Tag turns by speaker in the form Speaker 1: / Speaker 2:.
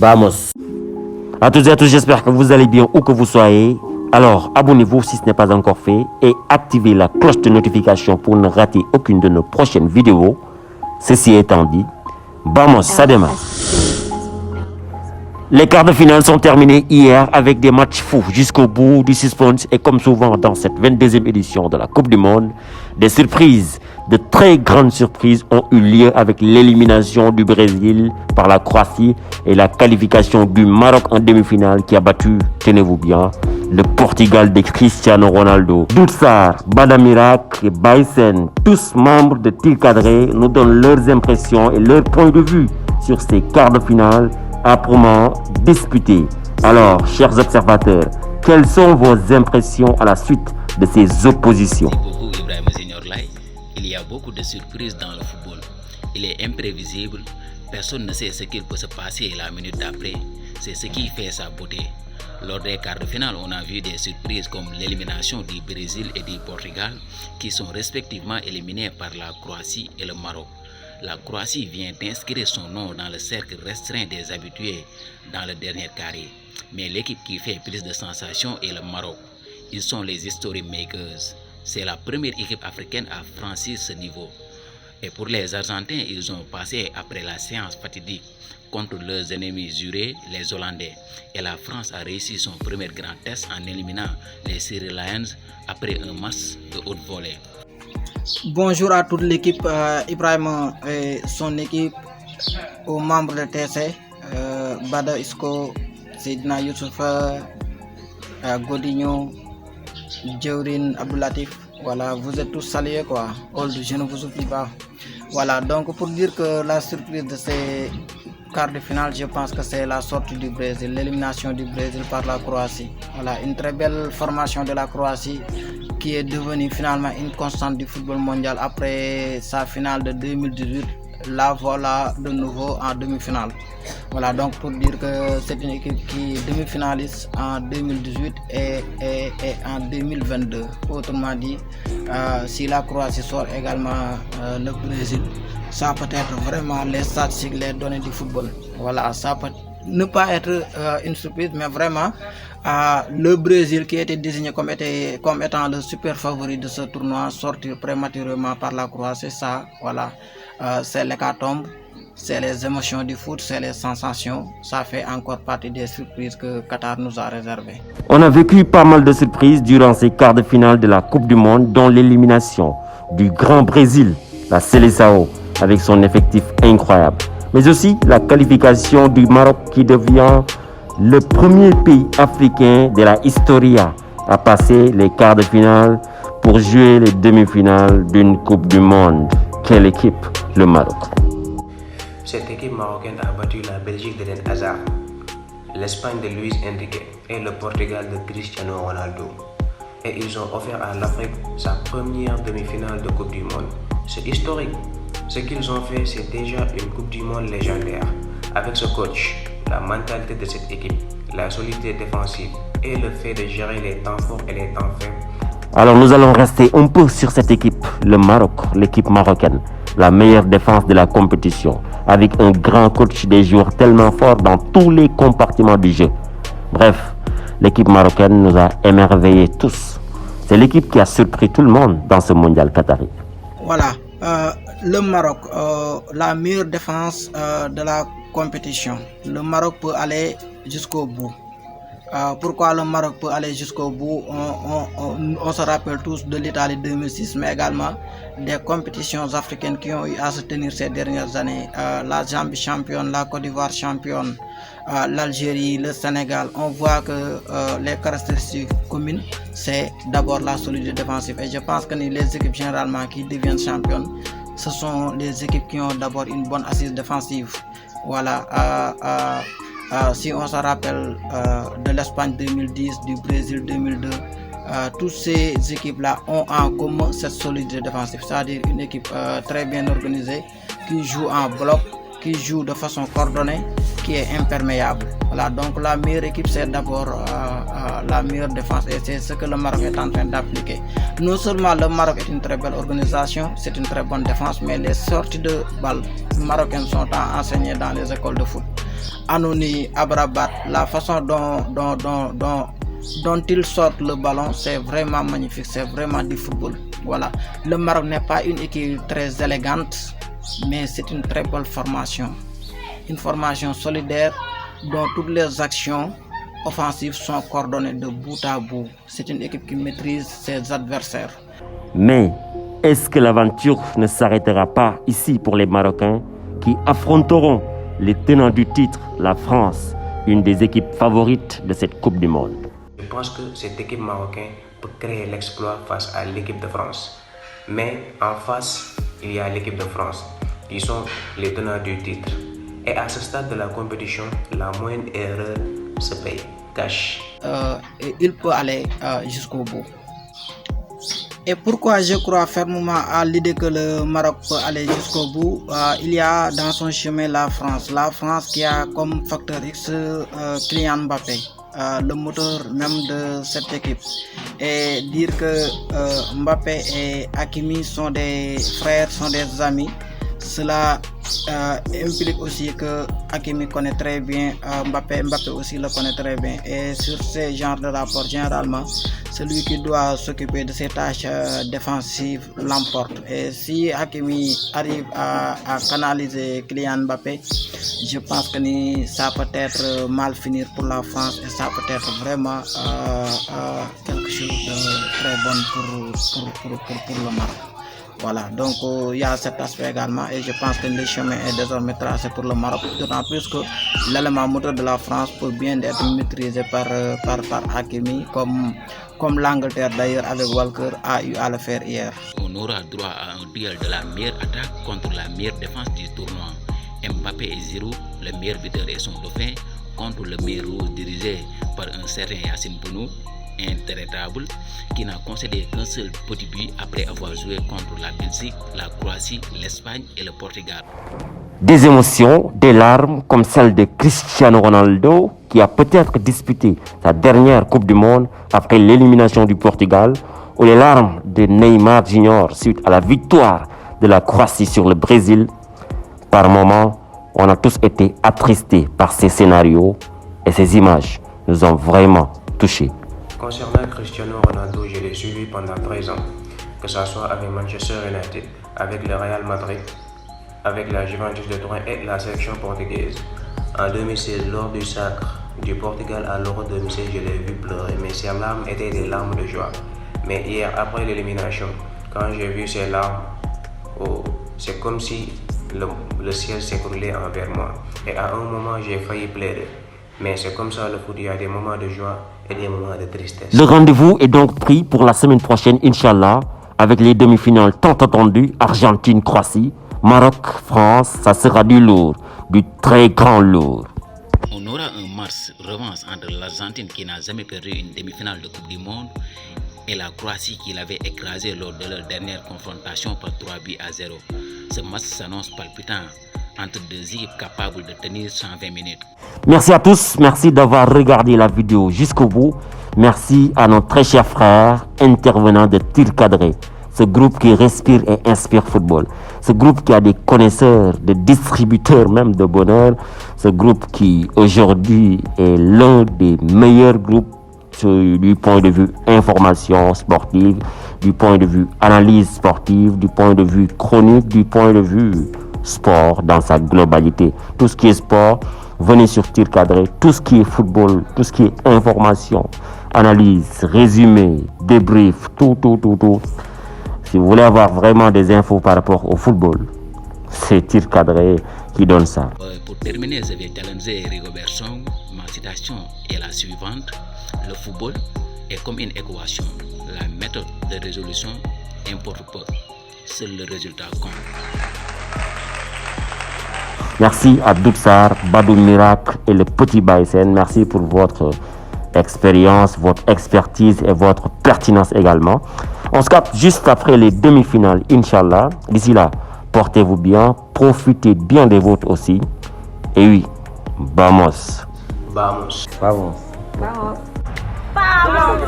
Speaker 1: Vamos. À toutes et à tous, j'espère que vous allez bien où que vous soyez. Alors, abonnez-vous si ce n'est pas encore fait et activez la cloche de notification pour ne rater aucune de nos prochaines vidéos. Ceci étant dit, vamos, ça démarre. Les quarts de finale sont terminés hier avec des matchs fous jusqu'au bout du suspense et comme souvent dans cette 22e édition de la Coupe du Monde, des surprises, de très grandes surprises ont eu lieu avec l'élimination du Brésil par la Croatie et la qualification du Maroc en demi-finale qui a battu, tenez-vous bien, le Portugal de Cristiano Ronaldo. Doutsar, Badamirak et Baysen, tous membres de Tir Cadré, nous donnent leurs impressions et leurs points de vue sur ces quarts de finale âprement disputés. Alors, chers observateurs, quelles sont vos impressions à la suite de ces oppositions?
Speaker 2: Il y a beaucoup de surprises dans le football. Il est imprévisible. Personne ne sait ce qu'il peut se passer la minute d'après. C'est ce qui fait sa beauté. Lors des quarts de finale, on a vu des surprises comme l'élimination du Brésil et du Portugal qui sont respectivement éliminés par la Croatie et le Maroc. La Croatie vient d'inscrire son nom dans le cercle restreint des habitués dans le dernier carré. Mais l'équipe qui fait plus de sensations est le Maroc. Ils sont les history makers. C'est la première équipe africaine à franchir ce niveau. Et pour les Argentins, ils ont passé après la séance fatidique contre leurs ennemis jurés, les Hollandais. Et la France a réussi son premier grand test en éliminant les Sri Lions après un match de haute volée.
Speaker 3: Bonjour à toute l'équipe, Ibrahim et son équipe, aux membres de TC, Bada Isco, Sidna Youssouf, Godinho, Djourin, Abdoulatif. Voilà, vous êtes tous salués quoi. Je ne vous oublie pas. Voilà, donc pour dire que la surprise de ces quarts de finale, je pense que c'est la sortie du Brésil, l'élimination du Brésil par la Croatie. Voilà, une très belle formation de la Croatie qui est devenue finalement une constante du football mondial après sa finale de 2018. Là voilà de nouveau en demi-finale. Voilà, donc pour dire que c'est une équipe qui est demi-finaliste en 2018 et en 2022. Autrement dit, si la Croatie sort également le Brésil, ça peut être vraiment les statistiques, les données du football. Voilà, ça peut ne pas être une surprise, mais vraiment le Brésil qui était désigné comme étant le super favori de ce tournoi sortir prématurément par la Croatie, ça, voilà, c'est l'hécatombe, c'est les émotions du foot, c'est les sensations. Ça fait encore partie des surprises que Qatar nous a réservées.
Speaker 1: On a vécu pas mal de surprises durant ces quarts de finale de la Coupe du Monde, dont l'élimination du grand Brésil, la Seleção, avec son effectif incroyable. Mais aussi la qualification du Maroc qui devient le premier pays africain de la Historia à passer les quarts de finale pour jouer les demi-finales d'une Coupe du Monde. Quelle équipe, le Maroc.
Speaker 4: Cette équipe marocaine a battu la Belgique d'Eden Hazard, l'Espagne de Luis Enrique et le Portugal de Cristiano Ronaldo. Et ils ont offert à l'Afrique sa première demi-finale de Coupe du Monde. C'est historique. Ce qu'ils ont fait, c'est déjà une Coupe du Monde légendaire. Avec ce coach, la mentalité de cette équipe, la solidité défensive et le fait de gérer les temps forts et les temps faibles.
Speaker 1: Alors nous allons rester un peu sur cette équipe, le Maroc, l'équipe marocaine, la meilleure défense de la compétition, avec un grand coach, des joueurs tellement forts dans tous les compartiments du jeu. Bref, l'équipe marocaine nous a émerveillés tous. C'est l'équipe qui a surpris tout le monde dans ce mondial qatari.
Speaker 3: Voilà, le Maroc, la meilleure défense de la compétition. Le Maroc peut aller jusqu'au bout. Pourquoi le Maroc peut aller jusqu'au bout? On se rappelle tous de l'Italie 2006, mais également des compétitions africaines qui ont eu à se tenir ces dernières années. La Zambie championne, la Côte d'Ivoire championne, l'Algérie, le Sénégal. On voit que les caractéristiques communes, c'est d'abord la solidité défensive. Et je pense que les équipes généralement qui deviennent championnes, ce sont les équipes qui ont d'abord une bonne assise défensive. Voilà. Si on se rappelle de l'Espagne 2010, du Brésil 2002, toutes ces équipes-là ont en commun cette solidité défensive, c'est-à-dire une équipe très bien organisée, qui joue en bloc, qui joue de façon coordonnée, qui est imperméable. Voilà, donc la meilleure équipe, c'est d'abord la meilleure défense et c'est ce que le Maroc est en train d'appliquer. Non seulement le Maroc est une très belle organisation, c'est une très bonne défense, mais les sorties de balles marocaines sont enseignées dans les écoles de foot. Anouni, Abrabat, la façon dont ils sortent le ballon, c'est vraiment magnifique, c'est vraiment du football. Voilà. Le Maroc n'est pas une équipe très élégante, mais c'est une très belle formation. Une formation solidaire dont toutes les actions offensives sont coordonnées de bout à bout. C'est une équipe qui maîtrise ses adversaires.
Speaker 1: Mais est-ce que l'aventure ne s'arrêtera pas ici pour les Marocains qui affronteront les tenants du titre, la France, une des équipes favorites de cette Coupe du Monde?
Speaker 4: Je pense que cette équipe marocaine peut créer l'exploit face à l'équipe de France. Mais en face, il y a l'équipe de France, qui sont les tenants du titre. Et à ce stade de la compétition, la moindre erreur se paye, cash.
Speaker 3: Il peut aller jusqu'au bout. Et pourquoi je crois fermement à l'idée que le Maroc peut aller jusqu'au bout? Il y a dans son chemin la France. La France qui a comme facteur X Kylian Mbappé, le moteur même de cette équipe. Et dire que Mbappé et Hakimi sont des frères, sont des amis, cela implique aussi que Hakimi connaît très bien Mbappé aussi le connaît très bien. Et sur ces genres de rapports, généralement, celui qui doit s'occuper de ces tâches défensives l'emporte. Et si Hakimi arrive à canaliser Kylian Mbappé, je pense que ça peut être mal finir pour la France et ça peut être vraiment quelque chose de très bon pour le Maroc. Voilà, donc il y a cet aspect également et je pense que le chemin est désormais tracé pour le Maroc, d'autant plus que l'élément moteur de la France peut bien être maîtrisé par Hakimi, comme l'Angleterre d'ailleurs avec Walker a eu à le faire hier.
Speaker 2: On aura droit à un duel de la meilleure attaque contre la meilleure défense du tournoi. Mbappé et Giroud, le meilleur buteur et son dauphin, contre le meilleur rouge dirigé par un certain Yassine Bounou, intraitable, qui n'a concédé qu'un seul petit but après avoir joué contre la Belgique, la Croatie, l'Espagne et le Portugal.
Speaker 1: Des émotions, des larmes comme celle de Cristiano Ronaldo qui a peut-être disputé sa dernière Coupe du Monde après l'élimination du Portugal, ou les larmes de Neymar Junior suite à la victoire de la Croatie sur le Brésil. Par moments, on a tous été attristés par ces scénarios et ces images nous ont vraiment touchés.
Speaker 4: Concernant Cristiano Ronaldo, je l'ai suivi pendant 13 ans, que ce soit avec Manchester United, avec le Real Madrid, avec la Juventus de Turin et la sélection portugaise. En 2016, lors du sacre du Portugal à l'Euro 2016, je l'ai vu pleurer, mais ses larmes étaient des larmes de joie. Mais hier, après l'élimination, quand j'ai vu ses larmes, c'est comme si le ciel s'écroulait envers moi. Et à un moment, j'ai failli pleurer. Mais c'est comme ça le foot, il y a des moments de joie et des moments de tristesse.
Speaker 1: Le rendez-vous est donc pris pour la semaine prochaine, Inch'Allah, avec les demi-finales tant attendues, Argentine-Croatie, Maroc-France, ça sera du lourd, du très grand lourd.
Speaker 2: On aura un match revanche entre l'Argentine qui n'a jamais perdu une demi-finale de Coupe du Monde et la Croatie qui l'avait écrasé lors de leur dernière confrontation par 3-0. Ce match s'annonce palpitant entre deux équipes capables de tenir 120 minutes.
Speaker 1: Merci à tous, merci d'avoir regardé la vidéo jusqu'au bout. Merci à nos très chers frères intervenants de Tir Cadré, ce groupe qui respire et inspire football, ce groupe qui a des connaisseurs, des distributeurs même de bonheur, ce groupe qui aujourd'hui est l'un des meilleurs groupes du point de vue information sportive, du point de vue analyse sportive, du point de vue chronique, du point de vue sport dans sa globalité. Tout ce qui est sport, venez sur Tir Cadré. Tout ce qui est football, tout ce qui est information, analyse, résumé, débrief, tout. Si vous voulez avoir vraiment des infos par rapport au football, c'est Tir Cadré qui donne ça.
Speaker 2: Pour terminer, je vais challenger Rigobert Song. Ma citation est la suivante: le football est comme une équation. La méthode de résolution importe peu. Seul le résultat compte.
Speaker 1: Merci à Duxar, Badou Miracle et le Petit Baïsen. Merci pour votre expérience, votre expertise et votre pertinence également. On se capte juste après les demi-finales, Inch'Allah. D'ici là, portez-vous bien, profitez bien des vôtres aussi. Et oui, vamos.
Speaker 4: Vamos.
Speaker 1: Vamos.
Speaker 5: Vamos. Vamos.